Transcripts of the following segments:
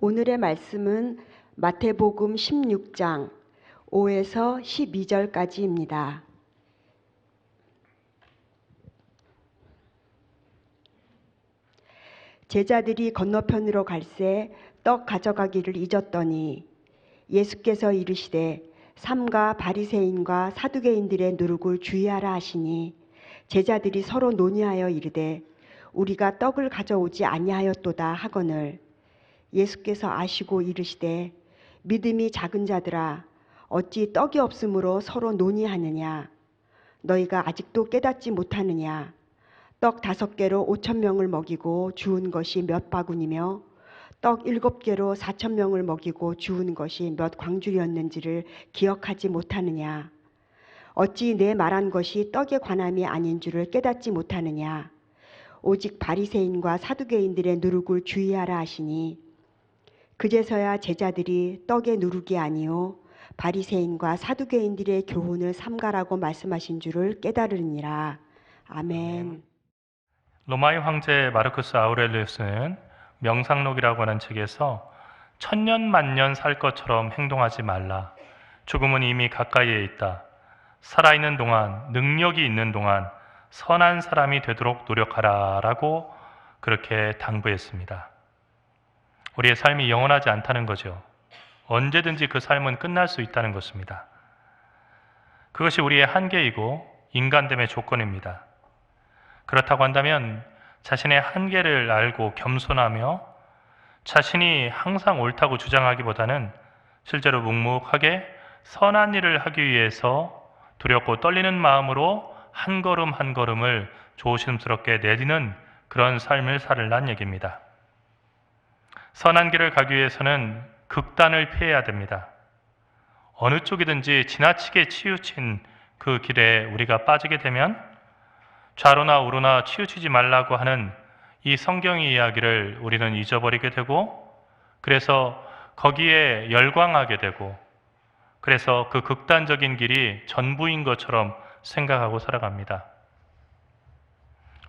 오늘의 말씀은 마태복음 16장 5에서 12절까지입니다. 제자들이 건너편으로 갈새 떡 가져가기를 잊었더니 예수께서 이르시되 삼가 바리새인과 사두개인들의 누룩을 주의하라 하시니 제자들이 서로 논의하여 이르되 우리가 떡을 가져오지 아니하였도다 하거늘 예수께서 아시고 이르시되 믿음이 작은 자들아 어찌 떡이 없으므로 서로 논의하느냐 너희가 아직도 깨닫지 못하느냐 떡 5개로 5,000명을 먹이고 주운 것이 몇 바구니며 떡 7개로 4,000명을 먹이고 주운 것이 몇 광줄이었는지를 기억하지 못하느냐 어찌 내 말한 것이 떡에 관함이 아닌 줄을 깨닫지 못하느냐 오직 바리새인과 사두개인들의 누룩을 주의하라 하시니 그제서야 제자들이 떡의 누룩이 아니요 바리새인과 사두개인들의 교훈을 삼가라고 말씀하신 줄을 깨달으니라. 아멘. 로마의 황제 마르쿠스 아우렐리우스는 명상록이라고 하는 책에서 천년 만년 살 것처럼 행동하지 말라. 죽음은 이미 가까이에 있다. 살아있는 동안, 능력이 있는 동안 선한 사람이 되도록 노력하라 라고 그렇게 당부했습니다. 우리의 삶이 영원하지 않다는 거죠. 언제든지 그 삶은 끝날 수 있다는 것입니다. 그것이 우리의 한계이고 인간됨의 조건입니다. 그렇다고 한다면 자신의 한계를 알고 겸손하며 자신이 항상 옳다고 주장하기보다는 실제로 묵묵하게 선한 일을 하기 위해서 두렵고 떨리는 마음으로 한 걸음 한 걸음을 조심스럽게 내디는 그런 삶을 살으란 얘기입니다. 선한 길을 가기 위해서는 극단을 피해야 됩니다. 어느 쪽이든지 지나치게 치우친 그 길에 우리가 빠지게 되면 좌로나 우로나 치우치지 말라고 하는 이 성경의 이야기를 우리는 잊어버리게 되고 그래서 거기에 열광하게 되고 그래서 그 극단적인 길이 전부인 것처럼 생각하고 살아갑니다.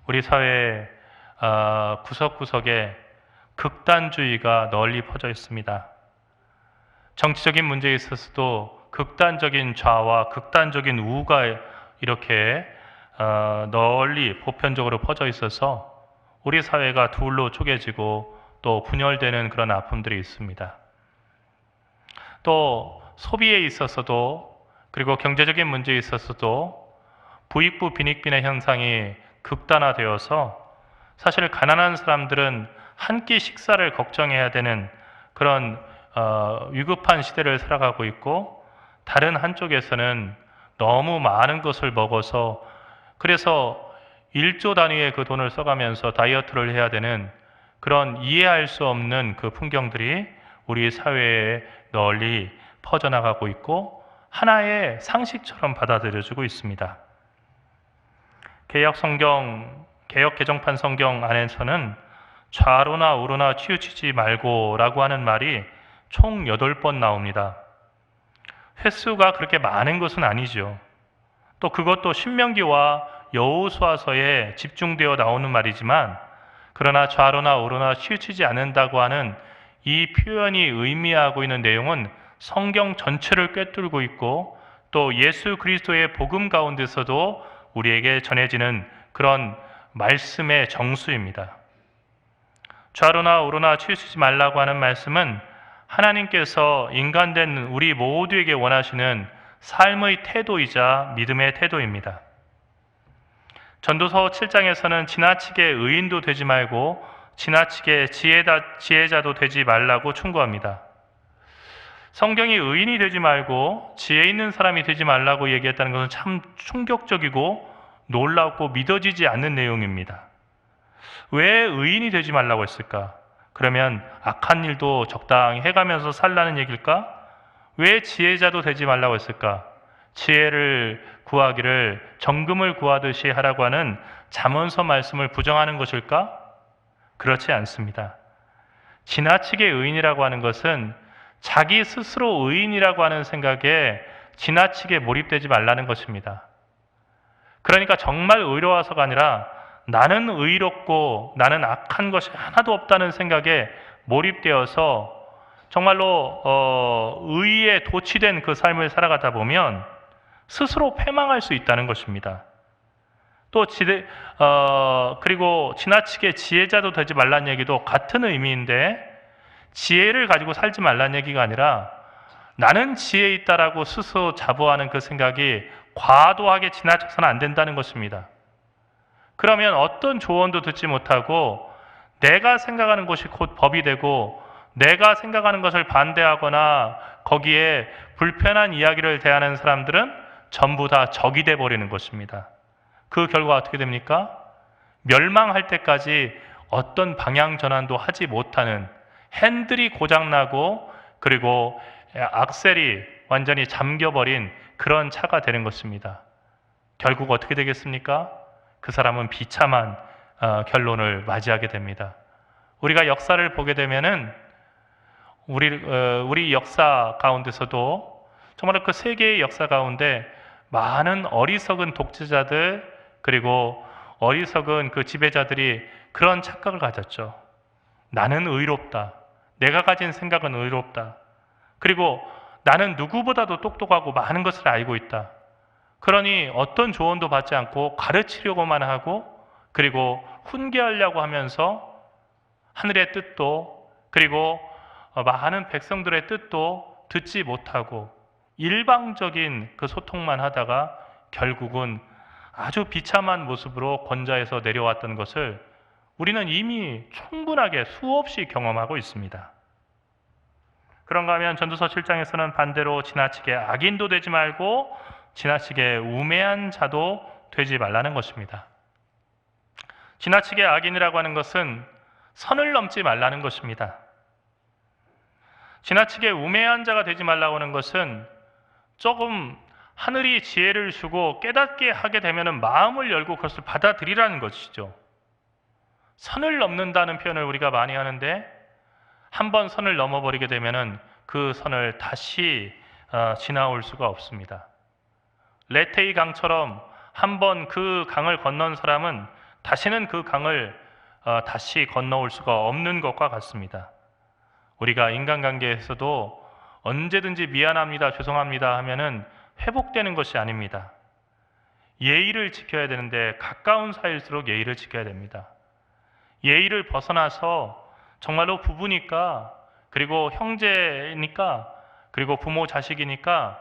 우리 사회의 구석구석에 극단주의가 널리 퍼져 있습니다. 정치적인 문제에 있어서도 극단적인 좌와 극단적인 우가 이렇게 널리 보편적으로 퍼져 있어서 우리 사회가 둘로 쪼개지고 또 분열되는 그런 아픔들이 있습니다. 또 소비에 있어서도 그리고 경제적인 문제에 있어서도 부익부 빈익빈의 현상이 극단화되어서 사실 가난한 사람들은 한 끼 식사를 걱정해야 되는 그런 위급한 시대를 살아가고 있고 다른 한쪽에서는 너무 많은 것을 먹어서 그래서 1조 단위의 그 돈을 써가면서 다이어트를 해야 되는 그런 이해할 수 없는 그 풍경들이 우리 사회에 널리 퍼져나가고 있고 하나의 상식처럼 받아들여지고 있습니다. 개역 개정판 성경 안에서는 좌로나 우로나 치우치지 말고 라고 하는 말이 총 8번 나옵니다. 횟수가 그렇게 많은 것은 아니죠. 또 그것도 신명기와 여호수아서에 집중되어 나오는 말이지만 그러나 좌로나 우로나 치우치지 않는다고 하는 이 표현이 의미하고 있는 내용은 성경 전체를 꿰뚫고 있고 또 예수 그리스도의 복음 가운데서도 우리에게 전해지는 그런 말씀의 정수입니다. 좌로나 우로나 치우치지 말라고 하는 말씀은 하나님께서 인간된 우리 모두에게 원하시는 삶의 태도이자 믿음의 태도입니다. 전도서 7장에서는 지나치게 의인도 되지 말고 지나치게 지혜자도 되지 말라고 충고합니다. 성경이 의인이 되지 말고 지혜 있는 사람이 되지 말라고 얘기했다는 것은 참 충격적이고 놀랍고 믿어지지 않는 내용입니다. 왜 의인이 되지 말라고 했을까? 그러면 악한 일도 적당히 해가면서 살라는 얘기일까? 왜 지혜자도 되지 말라고 했을까? 지혜를 구하기를 정금을 구하듯이 하라고 하는 잠언서 말씀을 부정하는 것일까? 그렇지 않습니다. 지나치게 의인이라고 하는 것은 자기 스스로 의인이라고 하는 생각에 지나치게 몰입되지 말라는 것입니다. 그러니까 정말 의로워서가 아니라 나는 의롭고 나는 악한 것이 하나도 없다는 생각에 몰입되어서 정말로 의에 도취된 그 삶을 살아가다 보면 스스로 패망할 수 있다는 것입니다. 또 그리고 지나치게 지혜자도 되지 말란 얘기도 같은 의미인데, 지혜를 가지고 살지 말란 얘기가 아니라 나는 지혜 있다라고 스스로 자부하는 그 생각이 과도하게 지나쳐서는 안 된다는 것입니다. 그러면 어떤 조언도 듣지 못하고 내가 생각하는 것이 곧 법이 되고, 내가 생각하는 것을 반대하거나 거기에 불편한 이야기를 대하는 사람들은 전부 다 적이 돼 버리는 것입니다. 그 결과 어떻게 됩니까? 멸망할 때까지 어떤 방향 전환도 하지 못하는, 핸들이 고장나고 그리고 악셀이 완전히 잠겨버린 그런 차가 되는 것입니다. 결국 어떻게 되겠습니까? 그 사람은 비참한 결론을 맞이하게 됩니다. 우리가 역사를 보게 되면은 우리 역사 가운데서도 정말 그 세계의 역사 가운데 많은 어리석은 독재자들, 그리고 어리석은 그 지배자들이 그런 착각을 가졌죠. 나는 의롭다. 내가 가진 생각은 의롭다. 그리고 나는 누구보다도 똑똑하고 많은 것을 알고 있다. 그러니 어떤 조언도 받지 않고 가르치려고만 하고, 그리고 훈계하려고 하면서 하늘의 뜻도, 그리고 많은 백성들의 뜻도 듣지 못하고 일방적인 그 소통만 하다가 결국은 아주 비참한 모습으로 권좌에서 내려왔던 것을 우리는 이미 충분하게 수없이 경험하고 있습니다. 그런가 하면 전도서 7장에서는 반대로 지나치게 악인도 되지 말고 지나치게 우매한 자도 되지 말라는 것입니다. 지나치게 악인이라고 하는 것은 선을 넘지 말라는 것입니다. 지나치게 우매한 자가 되지 말라고 하는 것은 조금 하늘이 지혜를 주고 깨닫게 하게 되면 마음을 열고 그것을 받아들이라는 것이죠. 선을 넘는다는 표현을 우리가 많이 하는데, 한번 선을 넘어버리게 되면 그 선을 다시 지나올 수가 없습니다. 레테이 강처럼 한번 그 강을 건넌 사람은 다시는 그 강을 다시 건너올 수가 없는 것과 같습니다. 우리가 인간관계에서도 언제든지 미안합니다, 죄송합니다 하면은 회복되는 것이 아닙니다. 예의를 지켜야 되는데 가까운 사이일수록 예의를 지켜야 됩니다. 예의를 벗어나서 정말로 부부니까, 그리고 형제니까, 그리고 부모 자식이니까,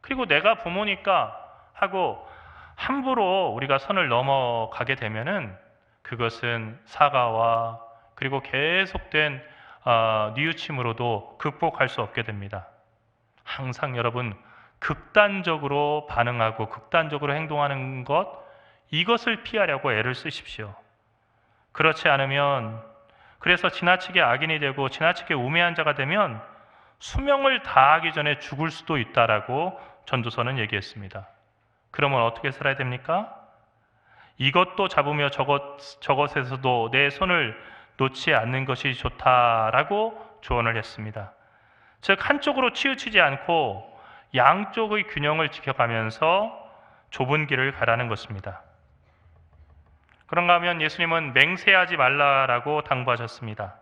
그리고 내가 부모니까 하고 함부로 우리가 선을 넘어가게 되면은 그것은 사과와 그리고 계속된 뉘우침으로도 극복할 수 없게 됩니다. 항상 여러분, 극단적으로 반응하고 극단적으로 행동하는 것, 이것을 피하려고 애를 쓰십시오. 그렇지 않으면, 그래서 지나치게 악인이 되고 지나치게 우매한 자가 되면 수명을 다하기 전에 죽을 수도 있다라고 전도서는 얘기했습니다. 그러면 어떻게 살아야 됩니까? 이것도 잡으며 저것에서도 내 손을 놓지 않는 것이 좋다라고 조언을 했습니다. 즉, 한쪽으로 치우치지 않고 양쪽의 균형을 지켜가면서 좁은 길을 가라는 것입니다. 그런가 하면 예수님은 맹세하지 말라라고 당부하셨습니다.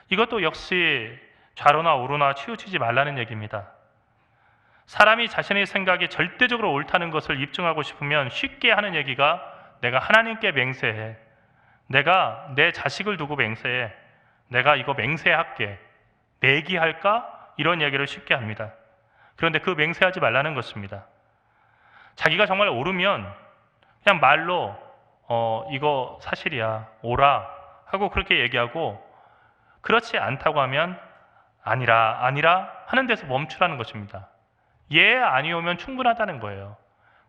이것도 역시 좌로나 우로나 치우치지 말라는 얘기입니다. 사람이 자신의 생각이 절대적으로 옳다는 것을 입증하고 싶으면 쉽게 하는 얘기가, 내가 하나님께 맹세해, 내가 내 자식을 두고 맹세해, 내가 이거 맹세할게, 내기할까? 이런 얘기를 쉽게 합니다. 그런데 그 맹세하지 말라는 것입니다. 자기가 정말 옳으면 그냥 말로 이거 사실이야, 옳아 하고 그렇게 얘기하고, 그렇지 않다고 하면 아니라 하는 데서 멈추라는 것입니다. 예, 아니오면 충분하다는 거예요.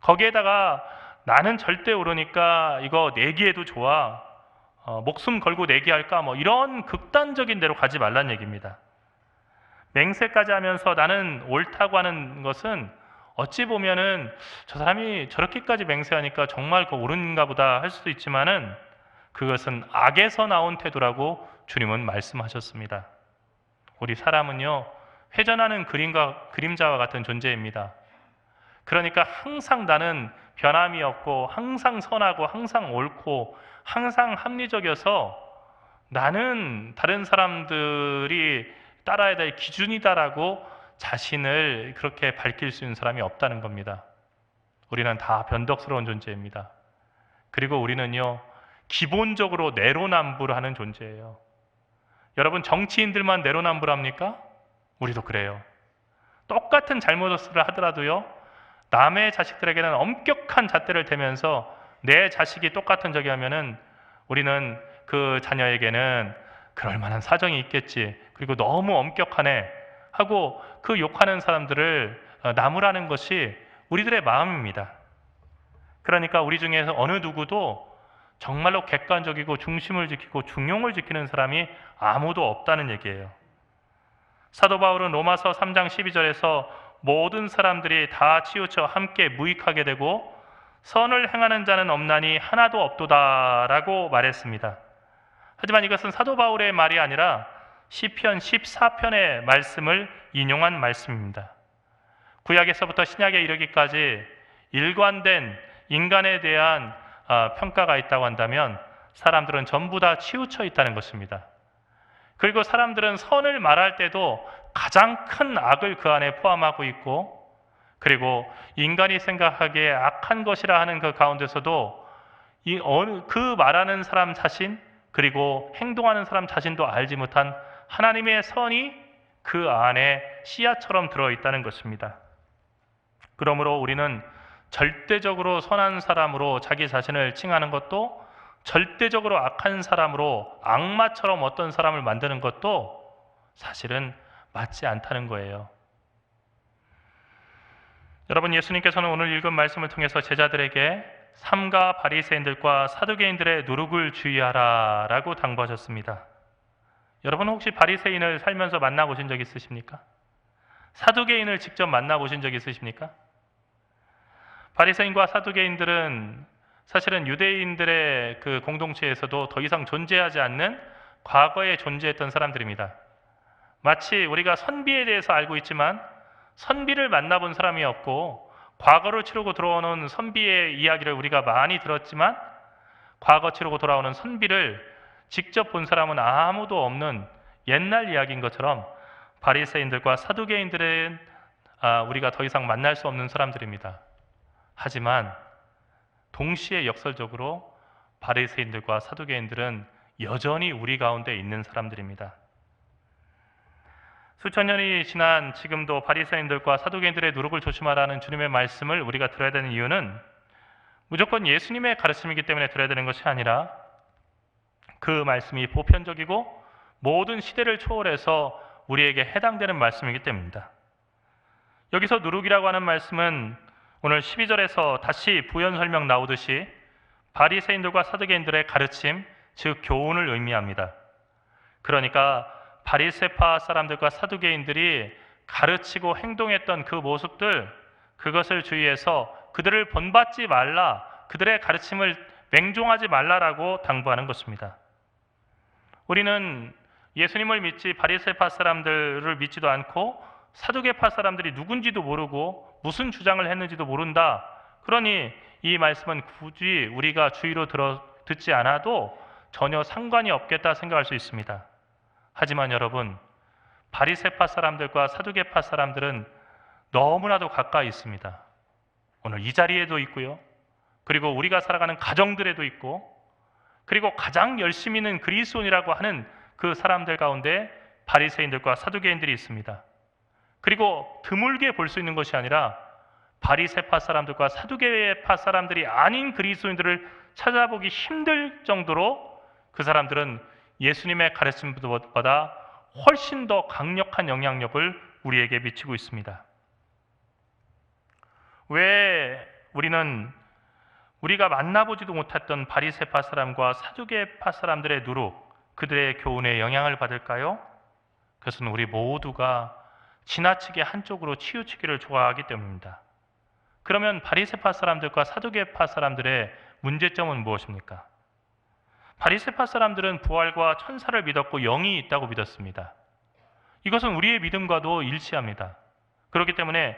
거기에다가 나는 절대 옳으니까 이거 내기해도 좋아, 목숨 걸고 내기할까, 이런 극단적인 데로 가지 말란 얘기입니다. 맹세까지 하면서 나는 옳다고 하는 것은 어찌 보면은 저 사람이 저렇게까지 맹세하니까 정말 그 옳은가 보다 할 수도 있지만은 그것은 악에서 나온 태도라고 주님은 말씀하셨습니다. 우리 사람은요, 회전하는 그림자와 같은 존재입니다. 그러니까 항상 나는 변함이 없고 항상 선하고 항상 옳고 항상 합리적이어서 나는 다른 사람들이 따라야 될 기준이다라고 자신을 그렇게 밝힐 수 있는 사람이 없다는 겁니다. 우리는 다 변덕스러운 존재입니다. 그리고 우리는요, 기본적으로 내로남불하는 존재예요. 여러분, 정치인들만 내로남불합니까? 우리도 그래요. 똑같은 잘못을 하더라도요, 남의 자식들에게는 엄격한 잣대를 대면서 내 자식이 똑같은 저기 하면은 우리는 그 자녀에게는 그럴 만한 사정이 있겠지, 그리고 너무 엄격하네 하고 그 욕하는 사람들을 나무라는 것이 우리들의 마음입니다. 그러니까 우리 중에서 어느 누구도 정말로 객관적이고 중심을 지키고 중용을 지키는 사람이 아무도 없다는 얘기예요. 사도 바울은 로마서 3장 12절에서 모든 사람들이 다 치우쳐 함께 무익하게 되고 선을 행하는 자는 없나니 하나도 없도다라고 말했습니다. 하지만 이것은 사도 바울의 말이 아니라 시편 14편의 말씀을 인용한 말씀입니다. 구약에서부터 신약에 이르기까지 일관된 인간에 대한 평가가 있다고 한다면 사람들은 전부 다 치우쳐 있다는 것입니다. 그리고 사람들은 선을 말할 때도 가장 큰 악을 그 안에 포함하고 있고, 그리고 인간이 생각하기에 악한 것이라 하는 그 가운데서도 그 말하는 사람 자신, 그리고 행동하는 사람 자신도 알지 못한 하나님의 선이 그 안에 씨앗처럼 들어있다는 것입니다. 그러므로 우리는 절대적으로 선한 사람으로 자기 자신을 칭하는 것도, 절대적으로 악한 사람으로 악마처럼 어떤 사람을 만드는 것도 사실은 맞지 않다는 거예요. 여러분, 예수님께서는 오늘 읽은 말씀을 통해서 제자들에게 삼가 바리새인들과 사두개인들의 누룩을 주의하라 라고 당부하셨습니다. 여러분, 혹시 바리새인을 살면서 만나보신 적 있으십니까? 사두개인을 직접 만나보신 적 있으십니까? 바리새인과 사두개인들은 사실은 유대인들의 그 공동체에서도 더 이상 존재하지 않는 과거에 존재했던 사람들입니다. 마치 우리가 선비에 대해서 알고 있지만 선비를 만나본 사람이 없고, 과거를 치르고 들어오는 선비의 이야기를 우리가 많이 들었지만 과거 치르고 돌아오는 선비를 직접 본 사람은 아무도 없는 옛날 이야기인 것처럼 바리새인들과 사두개인들은 우리가 더 이상 만날 수 없는 사람들입니다. 하지만 동시에 역설적으로 바리새인들과 사두개인들은 여전히 우리 가운데 있는 사람들입니다. 수천 년이 지난 지금도 바리새인들과 사두개인들의 누룩을 조심하라는 주님의 말씀을 우리가 들어야 되는 이유는 무조건 예수님의 가르침이기 때문에 들어야 되는 것이 아니라 그 말씀이 보편적이고 모든 시대를 초월해서 우리에게 해당되는 말씀이기 때문입니다. 여기서 누룩이라고 하는 말씀은 오늘 12절에서 다시 부연 설명 나오듯이 바리새인들과 사두개인들의 가르침, 즉 교훈을 의미합니다. 그러니까 바리새파 사람들과 사두개인들이 가르치고 행동했던 그 모습들, 그것을 주의해서 그들을 본받지 말라, 그들의 가르침을 맹종하지 말라라고 당부하는 것입니다. 우리는 예수님을 믿지 바리새파 사람들을 믿지도 않고 사두개파 사람들이 누군지도 모르고 무슨 주장을 했는지도 모른다. 그러니 이 말씀은 굳이 우리가 주의로 듣지 않아도 전혀 상관이 없겠다 생각할 수 있습니다. 하지만 여러분, 바리새파 사람들과 사두개파 사람들은 너무나도 가까이 있습니다. 오늘 이 자리에도 있고요. 그리고 우리가 살아가는 가정들에도 있고, 그리고 가장 열심히 있는 그리스도인이라고 하는 그 사람들 가운데 바리새인들과 사두개인들이 있습니다. 그리고 드물게 볼 수 있는 것이 아니라 바리새파 사람들과 사두개파 사람들이 아닌 그리스도인들을 찾아보기 힘들 정도로 그 사람들은 예수님의 가르침보다 훨씬 더 강력한 영향력을 우리에게 미치고 있습니다. 왜 우리는 우리가 만나보지도 못했던 바리새파 사람과 사두개파 사람들의 누룩, 그들의 교훈에 영향을 받을까요? 그것은 우리 모두가 지나치게 한쪽으로 치우치기를 좋아하기 때문입니다. 그러면 바리새파 사람들과 사두개파 사람들의 문제점은 무엇입니까? 바리새파 사람들은 부활과 천사를 믿었고 영이 있다고 믿었습니다. 이것은 우리의 믿음과도 일치합니다. 그렇기 때문에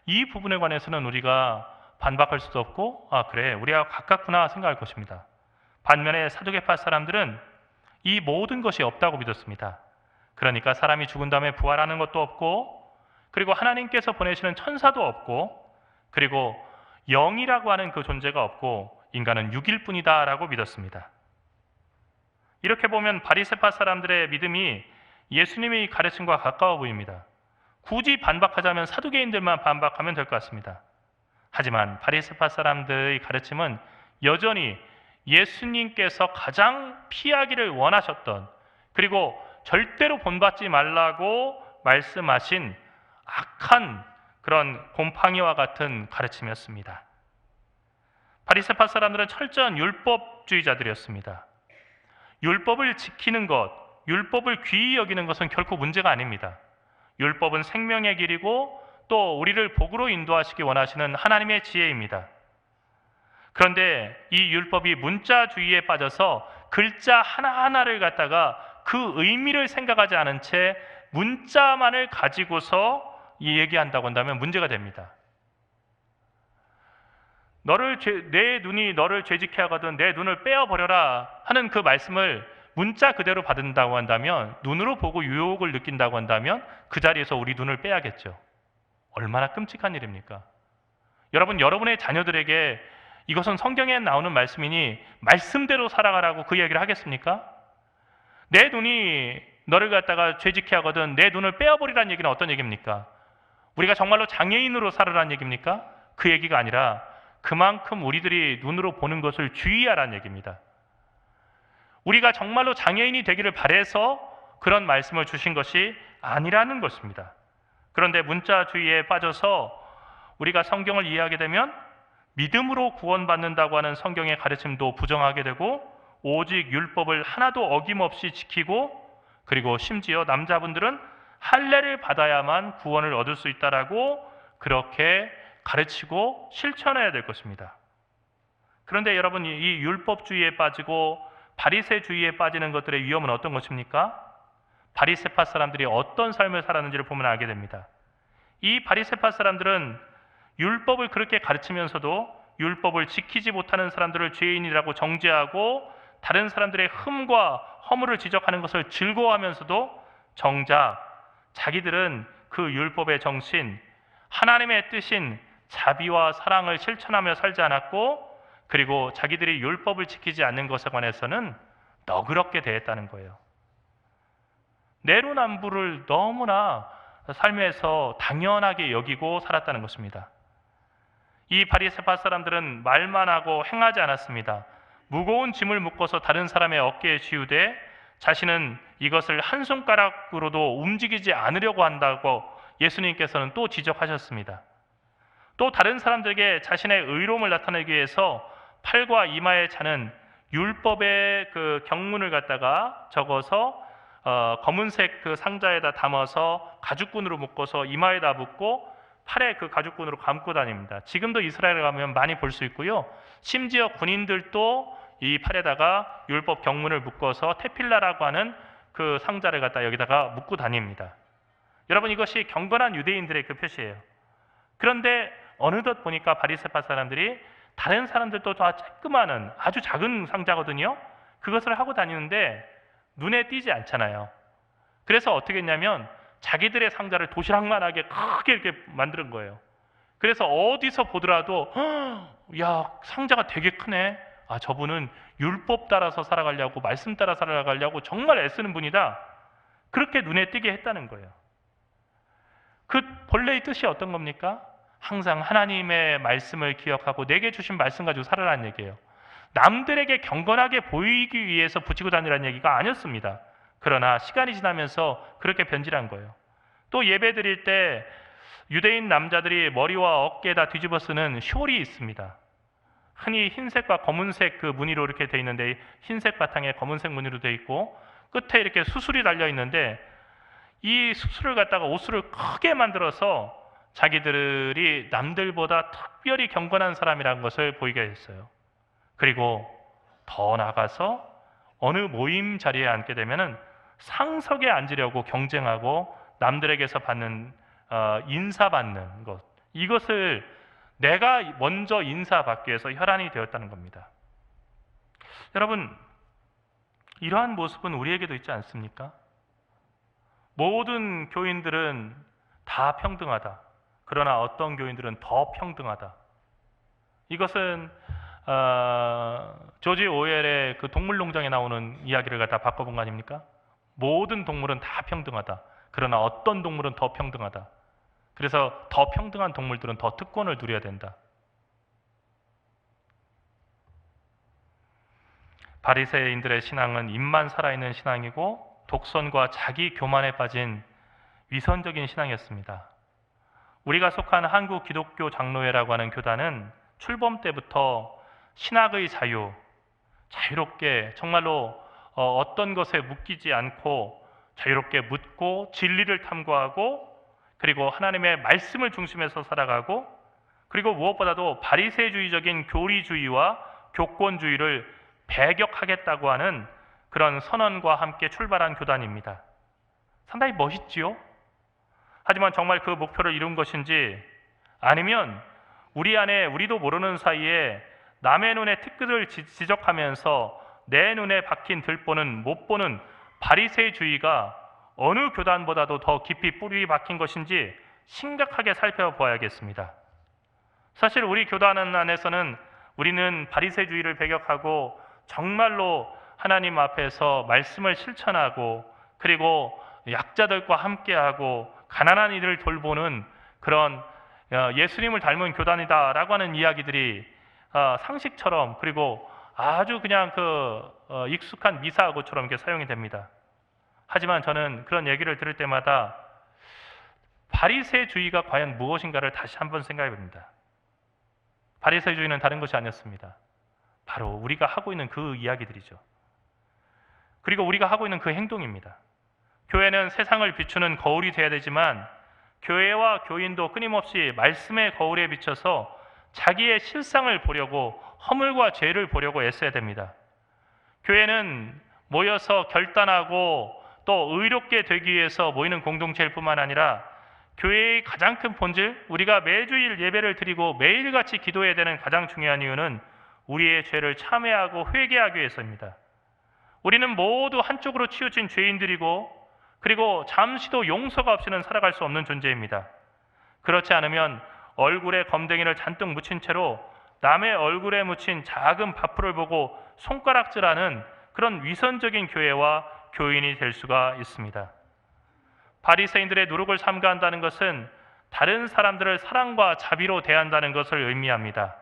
이 부분에 관해서는 우리가 반박할 수도 없고, 그래, 우리가 가깝구나 생각할 것입니다. 반면에 사두개파 사람들은 이 모든 것이 없다고 믿었습니다. 그러니까 사람이 죽은 다음에 부활하는 것도 없고, 그리고 하나님께서 보내시는 천사도 없고, 그리고 영이라고 하는 그 존재가 없고, 인간은 육일 뿐이다 라고 믿었습니다. 이렇게 보면 바리새파 사람들의 믿음이 예수님의 가르침과 가까워 보입니다. 굳이 반박하자면 사두개인들만 반박하면 될 것 같습니다. 하지만 바리새파 사람들의 가르침은 여전히 예수님께서 가장 피하기를 원하셨던, 그리고 절대로 본받지 말라고 말씀하신 악한 그런 곰팡이와 같은 가르침이었습니다. 바리새파 사람들은 철저한 율법주의자들이었습니다. 율법을 지키는 것, 율법을 귀히 여기는 것은 결코 문제가 아닙니다. 율법은 생명의 길이고 또 우리를 복으로 인도하시기 원하시는 하나님의 지혜입니다. 그런데 이 율법이 문자주의에 빠져서 글자 하나하나를 갖다가 그 의미를 생각하지 않은 채 문자만을 가지고서 얘기한다고 한다면 문제가 됩니다. 내 눈이 너를 죄짓게 하거든 내 눈을 빼어버려라 하는 그 말씀을 문자 그대로 받는다고 한다면, 눈으로 보고 유혹을 느낀다고 한다면 그 자리에서 우리 눈을 빼야겠죠. 얼마나 끔찍한 일입니까? 여러분, 여러분의 자녀들에게 이것은 성경에 나오는 말씀이니 말씀대로 살아가라고 그 이야기를 하겠습니까? 내 눈이 너를 갖다가 죄짓게 하거든 내 눈을 빼어버리라는 얘기는 어떤 얘기입니까? 우리가 정말로 장애인으로 살으라는 얘기입니까? 그 얘기가 아니라 그만큼 우리들이 눈으로 보는 것을 주의하라는 얘기입니다. 우리가 정말로 장애인이 되기를 바라서 그런 말씀을 주신 것이 아니라는 것입니다. 그런데 문자주의에 빠져서 우리가 성경을 이해하게 되면 믿음으로 구원받는다고 하는 성경의 가르침도 부정하게 되고, 오직 율법을 하나도 어김없이 지키고, 그리고 심지어 남자분들은 할례를 받아야만 구원을 얻을 수 있다라고 그렇게 가르치고 실천해야 될 것입니다. 그런데 여러분, 이 율법주의에 빠지고 바리새주의에 빠지는 것들의 위험은 어떤 것입니까? 바리새파 사람들이 어떤 삶을 살았는지를 보면 알게 됩니다. 이 바리새파 사람들은 율법을 그렇게 가르치면서도 율법을 지키지 못하는 사람들을 죄인이라고 정죄하고 다른 사람들의 흠과 허물을 지적하는 것을 즐거워하면서도 정작 자기들은 그 율법의 정신, 하나님의 뜻인 자비와 사랑을 실천하며 살지 않았고, 그리고 자기들이 율법을 지키지 않는 것에 관해서는 너그럽게 대했다는 거예요. 내로남불을 너무나 삶에서 당연하게 여기고 살았다는 것입니다. 이 바리새파 사람들은 말만 하고 행하지 않았습니다. 무거운 짐을 묶어서 다른 사람의 어깨에 쥐우되 자신은 이것을 한 손가락으로도 움직이지 않으려고 한다고 예수님께서는 또 지적하셨습니다. 또 다른 사람들에게 자신의 의로움을 나타내기 위해서 팔과 이마에 차는 율법의 그 경문을 갖다가 적어서 검은색 그 상자에다 담아서 가죽끈으로 묶어서 이마에다 묶고 팔에 그 가죽끈으로 감고 다닙니다. 지금도 이스라엘에 가면 많이 볼 수 있고요. 심지어 군인들도 이 팔에다가 율법 경문을 묶어서 테필라라고 하는 그 상자를 갖다 여기다가 묶고 다닙니다. 여러분, 이것이 경건한 유대인들의 그 표시예요. 그런데 어느덧 보니까 바리새파 사람들이 다른 사람들도 다 쬐끄마한 아주 작은 상자거든요. 그것을 하고 다니는데 눈에 띄지 않잖아요. 그래서 어떻게 했냐면 자기들의 상자를 도시락만하게 크게 이렇게 만드는 거예요. 그래서 어디서 보더라도 야, 상자가 되게 크네. 아, 저분은 율법 따라서 살아가려고, 말씀 따라 살아가려고 정말 애쓰는 분이다. 그렇게 눈에 띄게 했다는 거예요. 그 본래의 뜻이 어떤 겁니까? 항상 하나님의 말씀을 기억하고 내게 주신 말씀 가지고 살아라는 얘기예요. 남들에게 경건하게 보이기 위해서 붙이고 다니라는 얘기가 아니었습니다. 그러나 시간이 지나면서 그렇게 변질한 거예요. 또 예배 드릴 때 유대인 남자들이 머리와 어깨에다 뒤집어 쓰는 숄이 있습니다. 흔히 흰색과 검은색 그 무늬로 이렇게 돼 있는데, 흰색 바탕에 검은색 무늬로 돼 있고 끝에 이렇게 수술이 달려 있는데, 이 수술을 갖다가 옷을 크게 만들어서 자기들이 남들보다 특별히 경건한 사람이라는 것을 보이게 했어요. 그리고 더 나아가서 어느 모임 자리에 앉게 되면은 상석에 앉으려고 경쟁하고 남들에게서 받는 인사받는 것, 이것을 내가 먼저 인사받기 위해서 혈안이 되었다는 겁니다. 여러분, 이러한 모습은 우리에게도 있지 않습니까? 모든 교인들은 다 평등하다. 그러나 어떤 교인들은 더 평등하다. 이것은 조지 오웰의 그 동물농장에 나오는 이야기를 갖다 바꿔본 거 아닙니까? 모든 동물은 다 평등하다. 그러나 어떤 동물은 더 평등하다. 그래서 더 평등한 동물들은 더 특권을 누려야 된다. 바리새인들의 신앙은 입만 살아있는 신앙이고 독선과 자기 교만에 빠진 위선적인 신앙이었습니다. 우리가 속한 한국 기독교 장로회라고 하는 교단은 출범 때부터 신학의 자유롭게 정말로 어떤 것에 묶이지 않고 자유롭게 묻고 진리를 탐구하고 그리고 하나님의 말씀을 중심에서 살아가고 그리고 무엇보다도 바리새주의적인 교리주의와 교권주의를 배격하겠다고 하는 그런 선언과 함께 출발한 교단입니다. 상당히 멋있지요? 하지만 정말 그 목표를 이룬 것인지 아니면 우리 안에 우리도 모르는 사이에 남의 눈에 티끌을 지적하면서 내 눈에 박힌 들보는 못 보는 바리새주의가 어느 교단보다도 더 깊이 뿌리 박힌 것인지 심각하게 살펴보아야겠습니다. 사실 우리 교단 안에서는 우리는 바리새주의를 배격하고 정말로 하나님 앞에서 말씀을 실천하고 그리고 약자들과 함께하고 가난한 이들을 돌보는 그런 예수님을 닮은 교단이다라고 하는 이야기들이 상식처럼 그리고 아주 그냥 익숙한 미사하고처럼 이렇게 사용이 됩니다. 하지만 저는 그런 얘기를 들을 때마다 바리새주의가 과연 무엇인가를 다시 한번 생각해 봅니다. 바리새주의는 다른 것이 아니었습니다. 바로 우리가 하고 있는 그 이야기들이죠. 그리고 우리가 하고 있는 그 행동입니다. 교회는 세상을 비추는 거울이 되어야 되지만 교회와 교인도 끊임없이 말씀의 거울에 비춰서 자기의 실상을 보려고 허물과 죄를 보려고 애써야 됩니다. 교회는 모여서 결단하고 또 의롭게 되기 위해서 모이는 공동체일 뿐만 아니라 교회의 가장 큰 본질, 우리가 매주일 예배를 드리고 매일같이 기도해야 되는 가장 중요한 이유는 우리의 죄를 참회하고 회개하기 위해서입니다. 우리는 모두 한쪽으로 치우친 죄인들이고 그리고 잠시도 용서가 없이는 살아갈 수 없는 존재입니다. 그렇지 않으면 얼굴에 검댕이를 잔뜩 묻힌 채로 남의 얼굴에 묻힌 작은 밥풀을 보고 손가락질하는 그런 위선적인 교회와 교인이 될 수가 있습니다. 바리새인들의 누룩을 삼가한다는 것은 다른 사람들을 사랑과 자비로 대한다는 것을 의미합니다.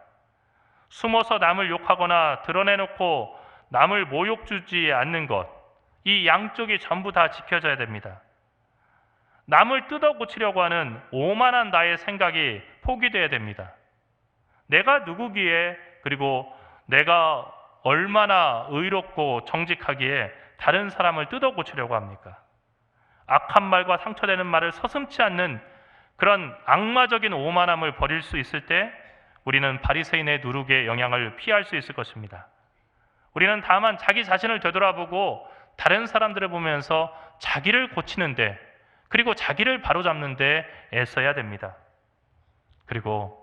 숨어서 남을 욕하거나 드러내놓고 남을 모욕 주지 않는 것, 이 양쪽이 전부 다 지켜져야 됩니다. 남을 뜯어 고치려고 하는 오만한 나의 생각이 포기돼야 됩니다. 내가 누구기에 그리고 내가 얼마나 의롭고 정직하기에 다른 사람을 뜯어 고치려고 합니까? 악한 말과 상처되는 말을 서슴지 않는 그런 악마적인 오만함을 버릴 수 있을 때 우리는 바리새인의 누룩의 영향을 피할 수 있을 것입니다. 우리는 다만 자기 자신을 되돌아보고 다른 사람들을 보면서 자기를 고치는데 그리고 자기를 바로잡는데 애써야 됩니다. 그리고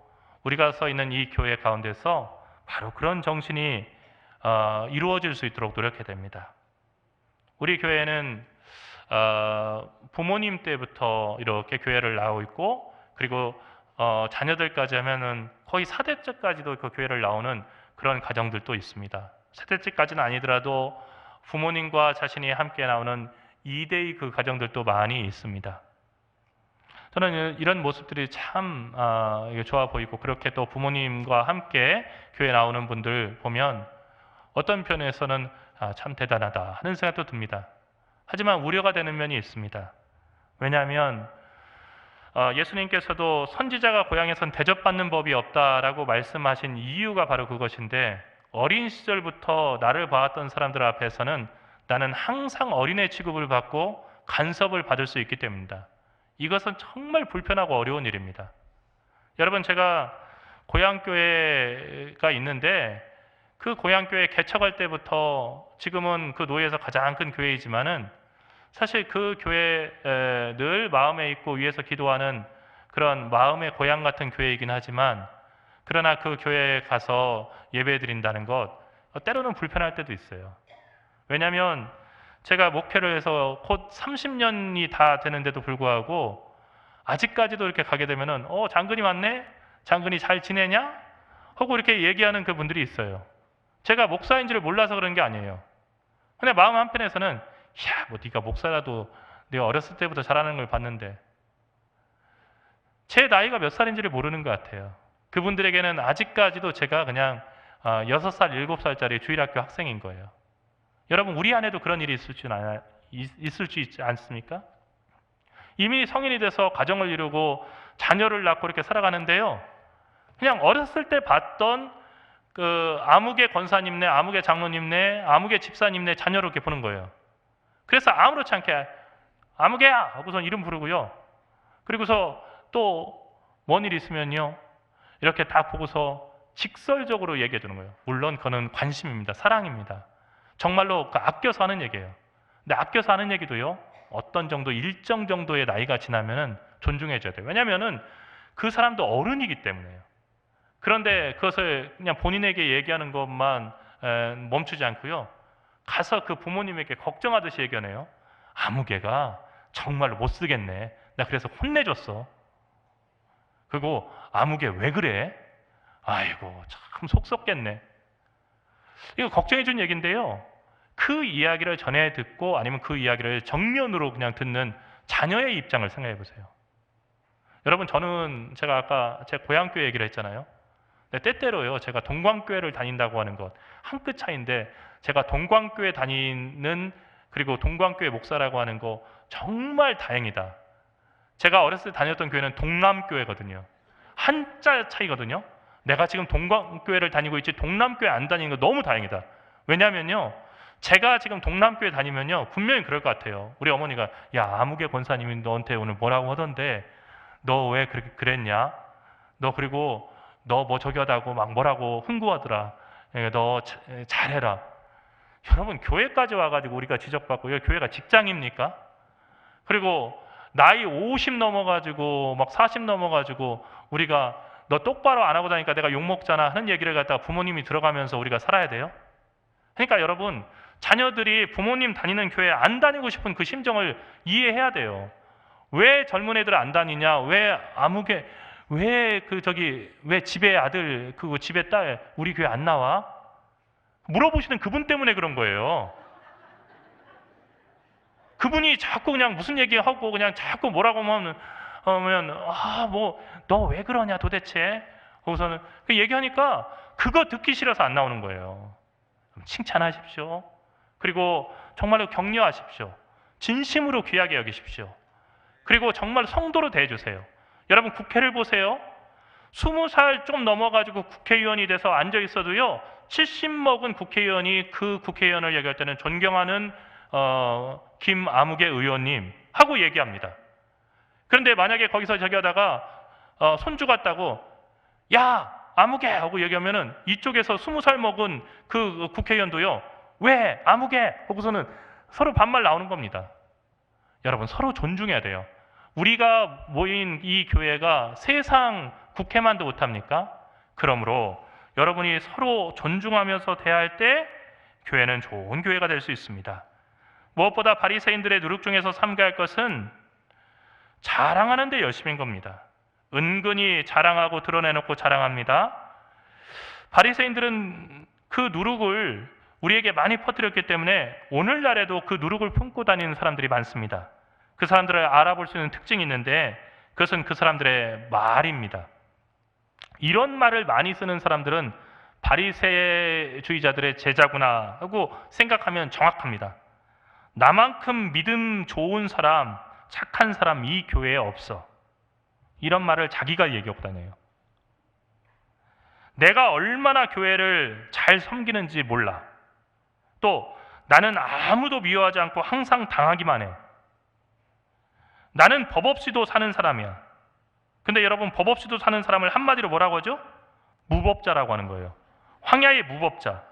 우리가 서 있는 이 교회 가운데서 바로 그런 정신이 이루어질 수 있도록 노력해야 됩니다. 우리 교회는 부모님 때부터 이렇게 교회를 나오고 있고 그리고 자녀들까지 하면은 거의 4대째까지도 그 교회를 나오는 그런 가정들도 있습니다. 4대째까지는 아니더라도 부모님과 자신이 함께 나오는 2대의 그 가정들도 많이 있습니다. 저는 이런 모습들이 참 좋아 보이고 그렇게 또 부모님과 함께 교회 나오는 분들 보면 어떤 편에서는 참 대단하다 하는 생각도 듭니다. 하지만 우려가 되는 면이 있습니다. 왜냐하면 예수님께서도 선지자가 고향에선 대접받는 법이 없다라고 말씀하신 이유가 바로 그것인데 어린 시절부터 나를 봐왔던 사람들 앞에서는 나는 항상 어린애 취급을 받고 간섭을 받을 수 있기 때문입니다. 이것은 정말 불편하고 어려운 일입니다. 여러분, 제가 고향교회가 있는데 그 고향교회 개척할 때부터 지금은 그 노예에서 가장 큰 교회이지만은 사실 그 교회 늘 마음에 있고 위에서 기도하는 그런 마음의 고향 같은 교회이긴 하지만 그러나 그 교회에 가서 예배 드린다는 것 때로는 불편할 때도 있어요. 왜냐하면 제가 목회를 해서 곧 30년이 다 되는데도 불구하고 아직까지도 이렇게 가게 되면은 장근이 왔네? 장근이 잘 지내냐? 하고 이렇게 얘기하는 그분들이 있어요. 제가 목사인 줄 몰라서 그런 게 아니에요. 근데 마음 한편에서는 뭐 네가 목사라도 내가 어렸을 때부터 잘하는 걸 봤는데, 제 나이가 몇 살인지를 모르는 것 같아요. 그분들에게는 아직까지도 제가 그냥 6살, 7살짜리 주일학교 학생인 거예요. 여러분, 우리 안에도 그런 일이 있을 수 있지 않습니까? 이미 성인이 돼서 가정을 이루고 자녀를 낳고 이렇게 살아가는데요, 그냥 어렸을 때 봤던 그 아무개 권사님네, 아무개 장로님네, 아무개 집사님네 자녀로 이렇게 보는 거예요. 그래서 아무렇지 않게 아무개야 하고선 이름 부르고요. 그리고서 또 뭔 일 있으면요, 이렇게 딱 보고서 직설적으로 얘기해 주는 거예요. 물론 그거는 관심입니다. 사랑입니다. 정말로 아껴서 하는 얘기예요. 근데 아껴서 하는 얘기도요, 어떤 정도, 일정 정도의 나이가 지나면은 존중해 줘야 돼요. 왜냐면은 그 사람도 어른이기 때문에요. 그런데 그것을 그냥 본인에게 얘기하는 것만 멈추지 않고요, 가서 그 부모님에게 걱정하듯이 얘기하네요. 아무개가 정말로 못 쓰겠네. 나 그래서 혼내줬어. 그리고 아무개 왜 그래? 아이고 참 속 썩겠네. 이거 걱정해 준 얘기인데요, 그 이야기를 전해 듣고 아니면 그 이야기를 정면으로 그냥 듣는 자녀의 입장을 생각해 보세요. 여러분, 저는 제가 아까 제 고향교회 얘기를 했잖아요. 근데 때때로요, 제가 동광교회를 다닌다고 하는 것 한 끗 차이인데, 제가 동광교회 다니는, 그리고 동광교회 목사라고 하는 거 정말 다행이다. 제가 어렸을 때 다녔던 교회는 동남교회거든요. 한자 차이거든요. 내가 지금 동광교회를 다니고 있지 동남교회 안 다니는 거 너무 다행이다. 왜냐면요, 제가 지금 동남교회 다니면요, 분명히 그럴 것 같아요. 우리 어머니가 야, 아무개 권사님이 너한테 오늘 뭐라고 하던데 너 왜 그렇게 그랬냐? 너 그리고 너 뭐 저기 하다고 막 뭐라고 흥구하더라. 너 잘해라. 여러분, 교회까지 와가지고 우리가 지적받고, 교회가 직장입니까? 그리고 나이 50 넘어가지고 막 40 넘어가지고 우리가 너 똑바로 안 하고 다니까 내가 욕먹잖아 하는 얘기를 갖다가 부모님이 들어가면서 우리가 살아야 돼요? 그러니까 여러분, 자녀들이 부모님 다니는 교회 안 다니고 싶은 그 심정을 이해해야 돼요. 왜 젊은 애들 안 다니냐? 왜 아무개, 왜 집에 아들, 그 집에 딸 우리 교회 안 나와? 물어보시는 그분 때문에 그런 거예요. 그분이 자꾸 그냥 무슨 얘기하고 그냥 자꾸 뭐라고 하면 너 왜 그러냐 도대체? 거기서는 그 얘기하니까 그거 듣기 싫어서 안 나오는 거예요. 칭찬하십시오. 그리고 정말로 격려하십시오. 진심으로 귀하게 여기십시오. 그리고 정말 성도로 대해주세요. 여러분, 국회를 보세요. 20살 좀 넘어가지고 국회의원이 돼서 앉아 있어도요, 70 먹은 국회의원이 그 국회의원을 얘기할 때는 존경하는 김아무개 의원님 하고 얘기합니다. 그런데 만약에 거기서 저기 하다가 손주 같다고 야 아무개 하고 얘기하면은 이쪽에서 20살 먹은 그 국회의원도요, 왜 아무개 하고서는 서로 반말 나오는 겁니다. 여러분, 서로 존중해야 돼요. 우리가 모인 이 교회가 세상 국회만도 못합니까? 그러므로 여러분이 서로 존중하면서 대할 때 교회는 좋은 교회가 될 수 있습니다. 무엇보다 바리새인들의 누룩 중에서 삼가할 것은 자랑하는 데 열심인 겁니다. 은근히 자랑하고 드러내놓고 자랑합니다. 바리새인들은 그 누룩을 우리에게 많이 퍼뜨렸기 때문에 오늘날에도 그 누룩을 품고 다니는 사람들이 많습니다. 그 사람들을 알아볼 수 있는 특징이 있는데, 그것은 그 사람들의 말입니다. 이런 말을 많이 쓰는 사람들은 바리새주의자들의 제자구나 하고 생각하면 정확합니다. 나만큼 믿음 좋은 사람, 착한 사람 이 교회에 없어. 이런 말을 자기가 얘기하고 다녀요. 내가 얼마나 교회를 잘 섬기는지 몰라. 또 나는 아무도 미워하지 않고 항상 당하기만 해. 나는 법 없이도 사는 사람이야. 근데 여러분, 법 없이도 사는 사람을 한마디로 뭐라고 하죠? 무법자라고 하는 거예요. 황야의 무법자.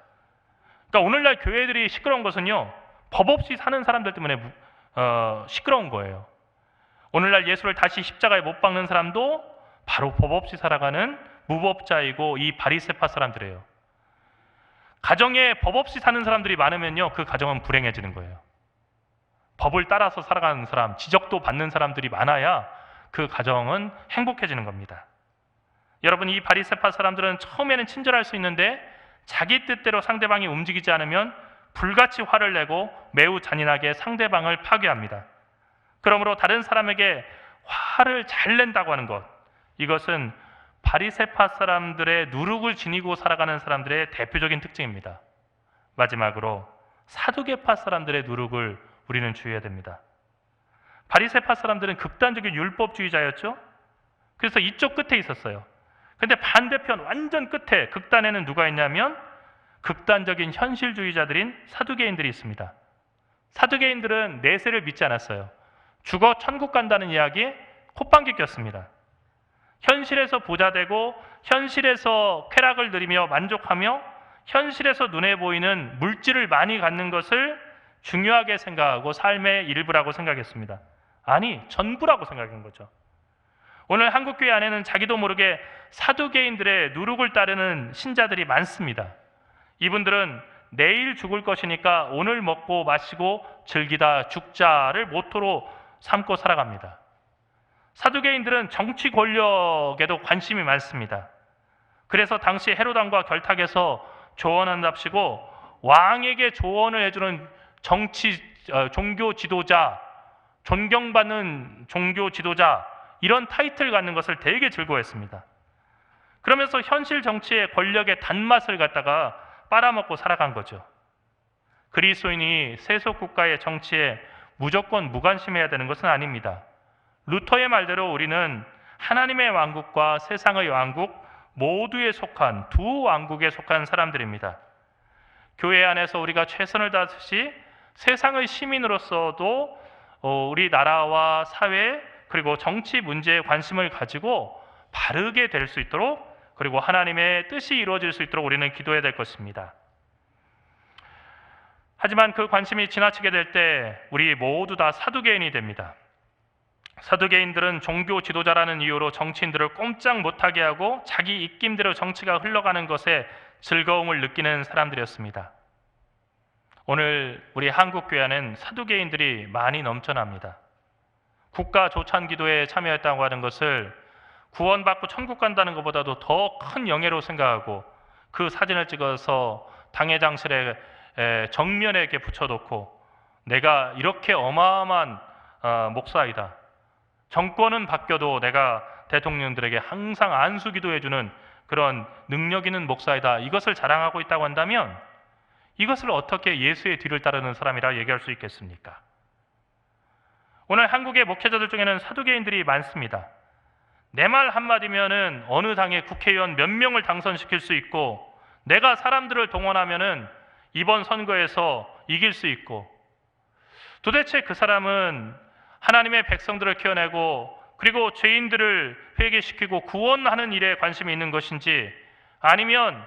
그러니까 오늘날 교회들이 시끄러운 것은요, 법 없이 사는 사람들 때문에 시끄러운 거예요. 오늘날 예수를 다시 십자가에 못 박는 사람도 바로 법 없이 살아가는 무법자이고 이 바리새파 사람들이에요. 가정에 법 없이 사는 사람들이 많으면요, 그 가정은 불행해지는 거예요. 법을 따라서 살아가는 사람, 지적도 받는 사람들이 많아야 그 가정은 행복해지는 겁니다. 여러분, 이 바리새파 사람들은 처음에는 친절할 수 있는데 자기 뜻대로 상대방이 움직이지 않으면 불같이 화를 내고 매우 잔인하게 상대방을 파괴합니다. 그러므로 다른 사람에게 화를 잘 낸다고 하는 것, 이것은 바리새파 사람들의 누룩을 지니고 살아가는 사람들의 대표적인 특징입니다. 마지막으로 사두개파 사람들의 누룩을 우리는 주의해야 됩니다. 바리새파 사람들은 극단적인 율법주의자였죠. 그래서 이쪽 끝에 있었어요. 근데 반대편 완전 끝에 극단에는 누가 있냐면 극단적인 현실주의자들인 사두개인들이 있습니다. 사두개인들은 내세를 믿지 않았어요. 죽어 천국 간다는 이야기에 콧방귀 꼈습니다. 현실에서 부자 되고 현실에서 쾌락을 누리며 만족하며 현실에서 눈에 보이는 물질을 많이 갖는 것을 중요하게 생각하고 삶의 일부라고 생각했습니다. 아니, 전부라고 생각한 거죠. 오늘 한국교회 안에는 자기도 모르게 사두개인들의 누룩을 따르는 신자들이 많습니다. 이분들은 내일 죽을 것이니까 오늘 먹고 마시고 즐기다 죽자를 모토로 삼고 살아갑니다. 사두개인들은 정치 권력에도 관심이 많습니다. 그래서 당시 헤로당과 결탁해서 조언한답시고 왕에게 조언을 해주는 종교 지도자, 존경받는 종교 지도자, 이런 타이틀 갖는 것을 되게 즐거워했습니다. 그러면서 현실 정치의 권력의 단맛을 갖다가 빨아먹고 살아간 거죠. 그리스도인이 세속 국가의 정치에 무조건 무관심해야 되는 것은 아닙니다. 루터의 말대로 우리는 하나님의 왕국과 세상의 왕국 모두에 속한 두 왕국에 속한 사람들입니다. 교회 안에서 우리가 최선을 다하듯이 세상의 시민으로서도 우리 나라와 사회 그리고 정치 문제에 관심을 가지고 바르게 될 수 있도록, 그리고 하나님의 뜻이 이루어질 수 있도록 우리는 기도해야 될 것입니다. 하지만 그 관심이 지나치게 될 때 우리 모두 다 사두개인이 됩니다. 사두개인들은 종교 지도자라는 이유로 정치인들을 꼼짝 못하게 하고 자기 입김대로 정치가 흘러가는 것에 즐거움을 느끼는 사람들이었습니다. 오늘 우리 한국교회 안에는 사두개인들이 많이 넘쳐납니다. 국가 조찬 기도에 참여했다고 하는 것을 구원받고 천국 간다는 것보다도 더 큰 영예로 생각하고 그 사진을 찍어서 당회장실에 정면에 이렇게 붙여놓고 내가 이렇게 어마어마한 목사이다. 정권은 바뀌어도 내가 대통령들에게 항상 안수기도해주는 그런 능력 있는 목사이다. 이것을 자랑하고 있다고 한다면 이것을 어떻게 예수의 뒤를 따르는 사람이라 얘기할 수 있겠습니까? 오늘 한국의 목회자들 중에는 사두개인들이 많습니다. 내 말 한마디면은 어느 당의 국회의원 몇 명을 당선시킬 수 있고 내가 사람들을 동원하면은 이번 선거에서 이길 수 있고, 도대체 그 사람은 하나님의 백성들을 키워내고 그리고 죄인들을 회개시키고 구원하는 일에 관심이 있는 것인지, 아니면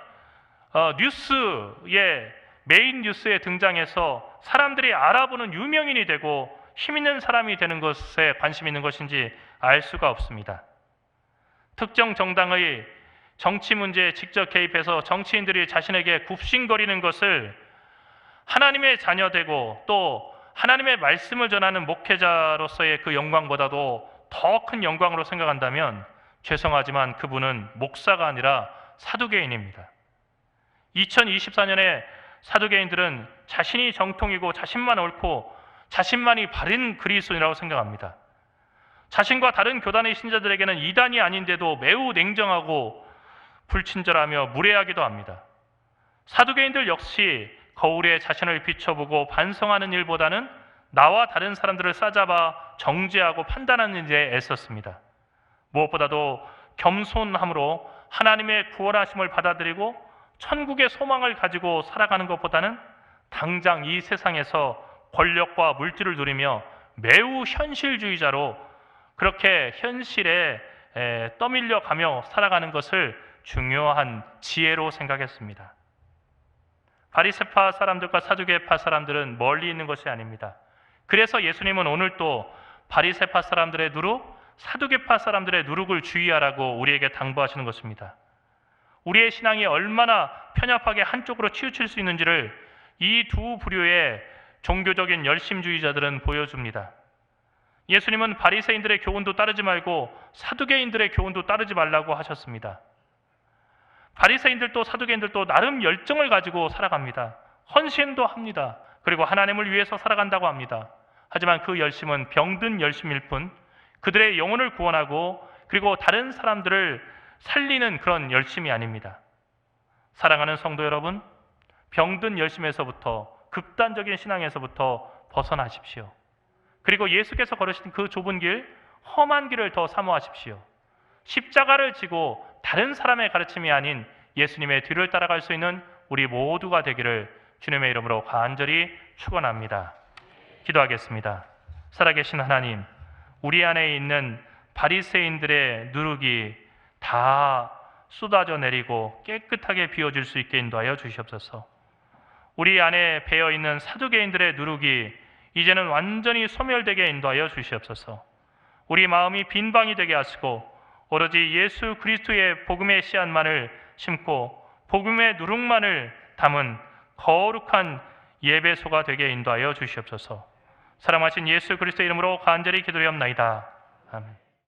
뉴스에 메인 뉴스에 등장해서 사람들이 알아보는 유명인이 되고 힘 있는 사람이 되는 것에 관심이 있는 것인지 알 수가 없습니다. 특정 정당의 정치 문제에 직접 개입해서 정치인들이 자신에게 굽신거리는 것을 하나님의 자녀되고 또 하나님의 말씀을 전하는 목회자로서의 그 영광보다도 더 큰 영광으로 생각한다면 죄송하지만 그분은 목사가 아니라 사두개인입니다. 2024년에 사두개인들은 자신이 정통이고 자신만 옳고 자신만이 바른 그리스도인이라고 생각합니다. 자신과 다른 교단의 신자들에게는 이단이 아닌데도 매우 냉정하고 불친절하며 무례하기도 합니다. 사두개인들 역시 거울에 자신을 비춰보고 반성하는 일보다는 나와 다른 사람들을 싸잡아 정죄하고 판단하는 일에 애썼습니다. 무엇보다도 겸손함으로 하나님의 구원하심을 받아들이고 천국의 소망을 가지고 살아가는 것보다는 당장 이 세상에서 권력과 물질을 누리며 매우 현실주의자로 그렇게 현실에 떠밀려 가며 살아가는 것을 중요한 지혜로 생각했습니다. 바리새파 사람들과 사두개파 사람들은 멀리 있는 것이 아닙니다. 그래서 예수님은 오늘 또 바리새파 사람들의 누룩, 사두개파 사람들의 누룩을 주의하라고 우리에게 당부하시는 것입니다. 우리의 신앙이 얼마나 편협하게 한쪽으로 치우칠 수 있는지를 이 두 부류의 종교적인 열심주의자들은 보여줍니다. 예수님은 바리새인들의 교훈도 따르지 말고 사두개인들의 교훈도 따르지 말라고 하셨습니다. 바리새인들도 사두개인들도 나름 열정을 가지고 살아갑니다. 헌신도 합니다. 그리고 하나님을 위해서 살아간다고 합니다. 하지만 그 열심은 병든 열심일 뿐, 그들의 영혼을 구원하고 그리고 다른 사람들을 살리는 그런 열심이 아닙니다. 사랑하는 성도 여러분, 병든 열심에서부터, 극단적인 신앙에서부터 벗어나십시오. 그리고 예수께서 걸으신 그 좁은 길, 험한 길을 더 사모하십시오. 십자가를 지고 다른 사람의 가르침이 아닌 예수님의 뒤를 따라갈 수 있는 우리 모두가 되기를 주님의 이름으로 간절히 축원합니다. 기도하겠습니다. 살아계신 하나님, 우리 안에 있는 바리새인들의 누룩이 다 쏟아져 내리고 깨끗하게 비워질 수 있게 인도하여 주시옵소서. 우리 안에 배어있는 사두개인들의 누룩이 이제는 완전히 소멸되게 인도하여 주시옵소서. 우리 마음이 빈방이 되게 하시고 오로지 예수 그리스도의 복음의 씨앗만을 심고 복음의 누룩만을 담은 거룩한 예배소가 되게 인도하여 주시옵소서. 사랑하신 예수 그리스도의 이름으로 간절히 기도하옵나이다. 아멘.